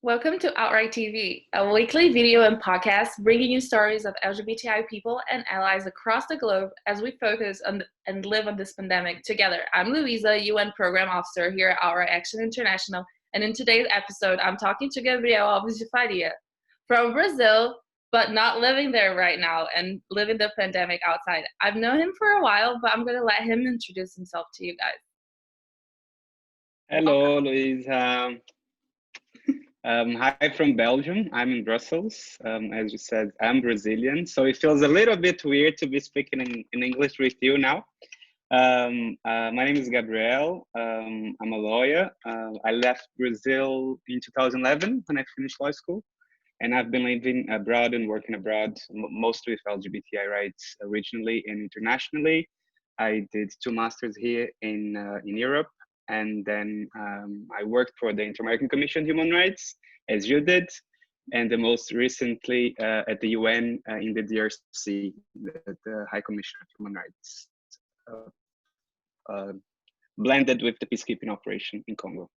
Welcome to Outright TV, a weekly video and podcast bringing you stories of LGBTI people and allies across the globe as we focus on and live on this pandemic together. I'm Luisa, UN Program Officer here at Outright Action International, and in today's episode, I'm talking to Gabriel Alves de Faria from Brazil, but not living there right now and living the pandemic outside. I've known him for a while, but I'm going to let him introduce himself to you guys. Hello, Louise. Hi from Belgium. I'm in Brussels. As you said, I'm Brazilian, so it feels a little bit weird to be speaking in English with you now. My name is Gabriel. I'm a lawyer. I left Brazil in 2011 when I finished law school, and I've been living abroad and working abroad, mostly with LGBTI rights regionally and internationally. I did 2 masters here in Europe. And then I worked for the Inter-American Commission on Human Rights, as you did, and the most recently at the UN in the DRC, the High Commission of Human Rights, blended with the peacekeeping operation in Congo.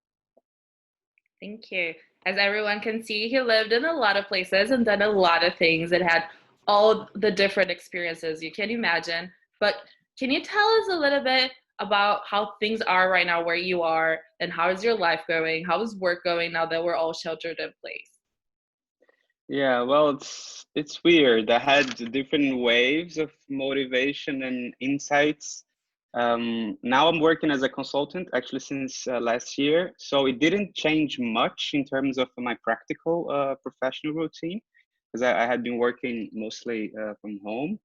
Thank you. As everyone can see, he lived in a lot of places and done a lot of things and had all the different experiences you can imagine. But can you tell us a little bit about how things are right now where you are, and how is your life going? How is work going now that we're all sheltered in place? Yeah, well, it's weird. I had different waves of motivation and insights. Now I'm working as a consultant actually since last year, so it didn't change much in terms of my practical professional routine, because I had been working mostly from home.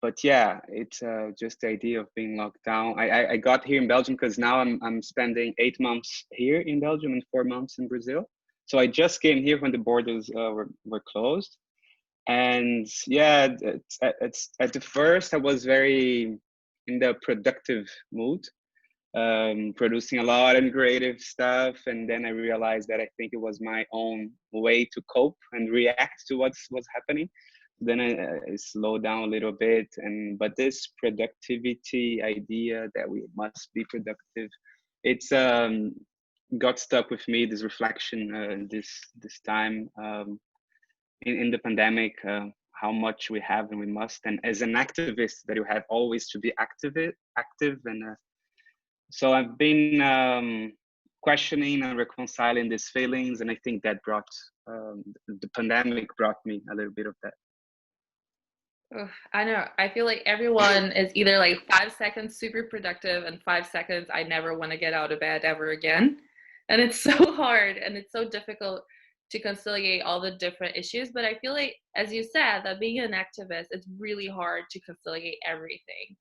But yeah, it's just the idea of being locked down. I got here in Belgium because now I'm spending 8 months here in Belgium and 4 months in Brazil. So I just came here when the borders were closed. And yeah, it's at the first I was very in the productive mood, producing a lot of creative stuff. And then I realized that I think it was my own way to cope and react to what's happening. Then I slowed down a little bit, but this productivity idea that we must be productive, it's got stuck with me. This reflection, this time in the pandemic, how much we have and we must, and as an activist, that you have always to be active, and so I've been questioning and reconciling these feelings, and I think that brought the pandemic brought me a little bit of that. Ugh, I know. I feel like everyone is either like 5 seconds super productive and 5 seconds I never want to get out of bed ever again. And it's so hard and it's so difficult to conciliate all the different issues. But I feel like, as you said, that being an activist, it's really hard to conciliate everything.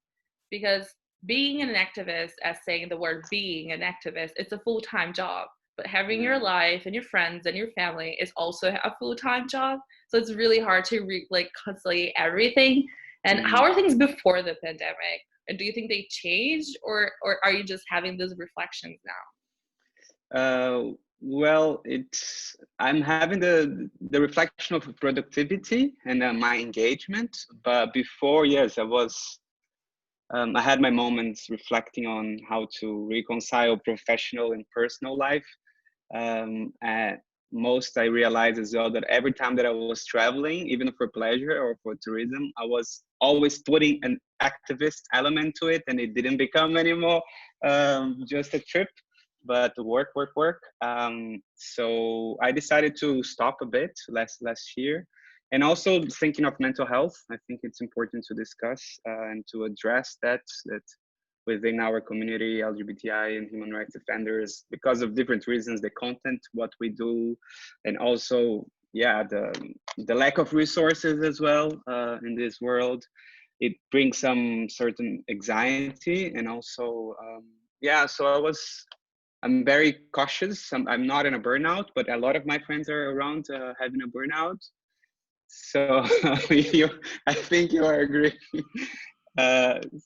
Because being an activist, as saying the word being an activist, it's a full-time job. But having your life and your friends and your family is also a full-time job. So it's really hard to conciliate everything. And how are things before the pandemic? And do you think they changed, or are you just having those reflections now? Well, I'm having the reflection of productivity and my engagement. But before, yes, I had my moments reflecting on how to reconcile professional and personal life. And most I realized as well that every time that I was traveling, even for pleasure or for tourism, I was always putting an activist element to it, and it didn't become anymore just a trip, but work. So I decided to stop a bit last year. And also thinking of mental health, I think it's important to discuss and to address that within our community, LGBTI and human rights defenders, because of different reasons, the content, what we do, and also, yeah, the lack of resources as well in this world. It brings some certain anxiety, and also, yeah, so I'm very cautious. I'm not in a burnout, but a lot of my friends are around having a burnout. So I think you are agreeing.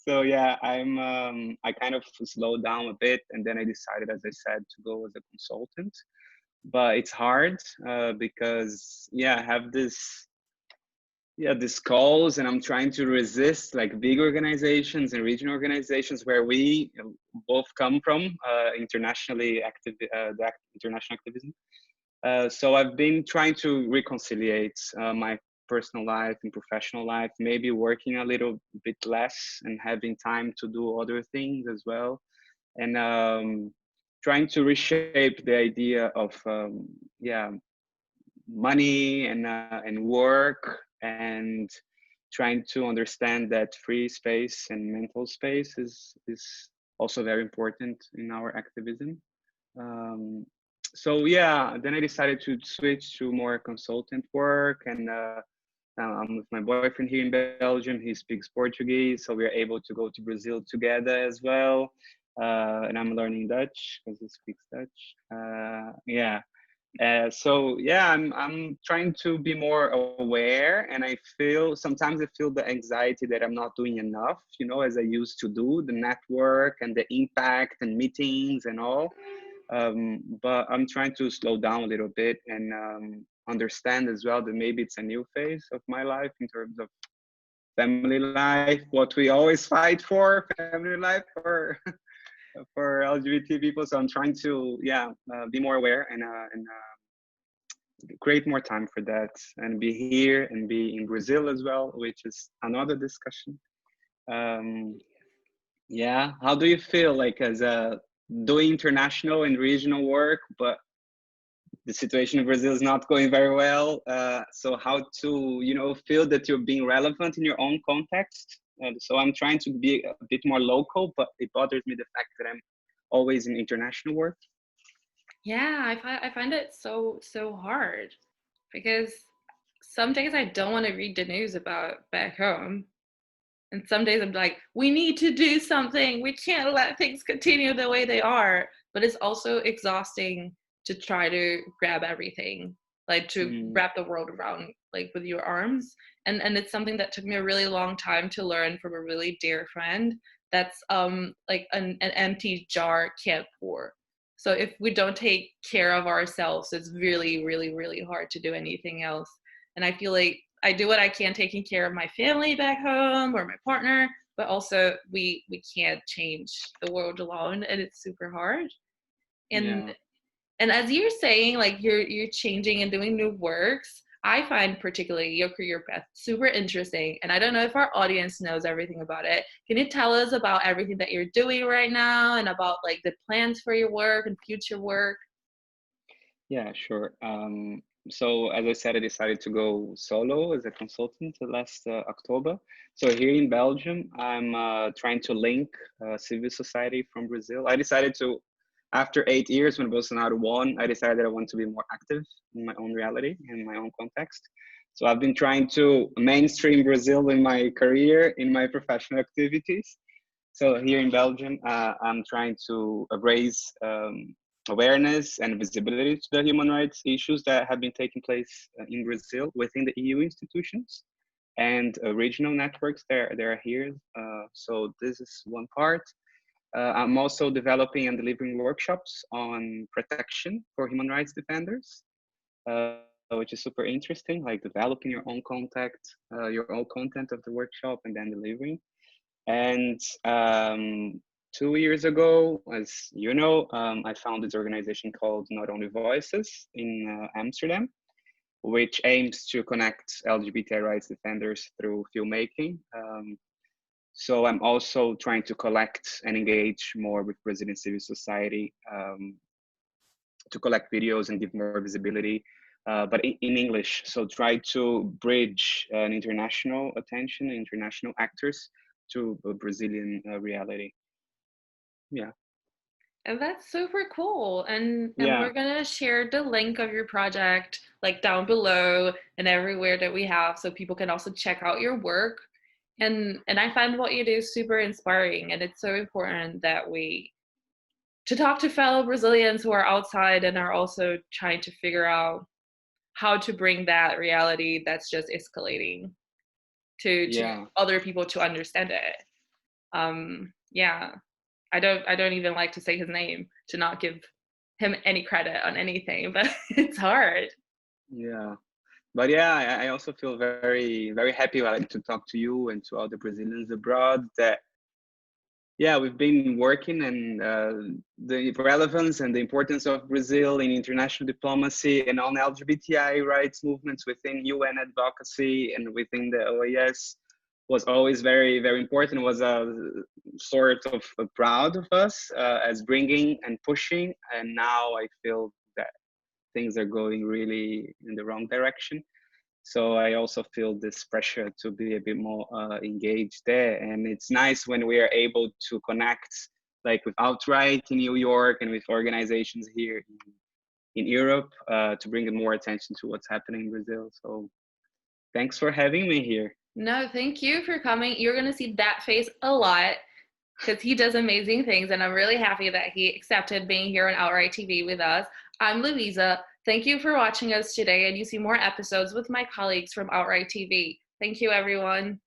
So yeah, I kind of slowed down a bit, and then I decided, as I said, to go as a consultant. But it's hard because yeah, I have these calls, and I'm trying to resist like big organizations and regional organizations where we both come from, internationally active, the international activism. So I've been trying to reconciliate my personal life and professional life, maybe working a little bit less and having time to do other things as well, and trying to reshape the idea of yeah, money and work, and trying to understand that free space and mental space is also very important in our activism. um, so yeah, then I decided to switch to more consultant work, and I'm with my boyfriend here in Belgium. He speaks Portuguese, so we are able to go to Brazil together as well. And I'm learning Dutch because he speaks Dutch. Yeah, so yeah, I'm trying to be more aware, and I feel sometimes I feel the anxiety that I'm not doing enough, you know, as I used to do, the network and the impact and meetings and all. But I'm trying to slow down a little bit and understand as well that maybe it's a new phase of my life in terms of family life, what we always fight for, family life for LGBT people. So I'm trying to, yeah, be more aware and create more time for that, and be here and be in Brazil as well, which is another discussion. Um, yeah, how do you feel like as a doing international and regional work, but the situation in Brazil is not going very well? So how to, you know, feel that you're being relevant in your own context? So I'm trying to be a bit more local, but it bothers me the fact that I'm always in international work. Yeah, I find it so hard because some days I don't want to read the news about back home. And some days I'm like, we need to do something. We can't let things continue the way they are. But it's also exhausting to try to grab everything, like to Mm, wrap the world around like with your arms. And it's something that took me a really long time to learn from a really dear friend. That's like an empty jar can't pour. So if we don't take care of ourselves, it's really hard to do anything else. And I feel like I do what I can taking care of my family back home or my partner, but also we can't change the world alone, and it's super hard. And yeah. and as you're saying, like you're changing and doing new works, I find particularly your career path super interesting. And I don't know if our audience knows everything about it. Can you tell us about everything that you're doing right now and about like the plans for your work and future work? Yeah, sure. So as I said, I decided to go solo as a consultant last October. So here in Belgium, I'm trying to link civil society from Brazil. I decided to, after 8 years when Bolsonaro won, I decided that I want to be more active in my own reality, in my own context. So I've been trying to mainstream Brazil in my career, in my professional activities. So here in Belgium, I'm trying to raise awareness and visibility to the human rights issues that have been taking place in Brazil within the EU institutions and regional networks that are here. So this is one part. I'm also developing and delivering workshops on protection for human rights defenders, which is super interesting, like developing your own content of the workshop and then delivering. And 2 years ago, as you know, I founded this organization called Not Only Voices in Amsterdam, which aims to connect LGBTI rights defenders through filmmaking. So I'm also trying to collect and engage more with Brazilian civil society to collect videos and give more visibility, but in English. So try to bridge an international attention, international actors to a Brazilian reality. Yeah, And that's super cool. And yeah, we're gonna share the link of your project like down below and everywhere that we have so people can also check out your work. And I find what you do super inspiring, and it's so important that we to talk to fellow Brazilians who are outside and are also trying to figure out how to bring that reality that's just escalating to yeah, other people to understand it. Yeah. I don't even like to say his name to not give him any credit on anything, but it's hard. yeah. But yeah, I also feel very, very happy like to talk to you and to other Brazilians abroad that yeah, we've been working and the relevance and the importance of Brazil in international diplomacy and on LGBTI rights movements within UN advocacy and within the OAS was always very, very important. Was a sort of proud of us as bringing and pushing. And now I feel that things are going really in the wrong direction. So I also feel this pressure to be a bit more engaged there. And it's nice when we are able to connect like with Outright in New York and with organizations here in Europe to bring more attention to what's happening in Brazil. So thanks for having me here. No, thank you for coming. You're going to see that face a lot because he does amazing things, and I'm really happy that he accepted being here on Outright TV with us. I'm Louisa. Thank you for watching us today, and you see more episodes with my colleagues from Outright TV. Thank you, everyone.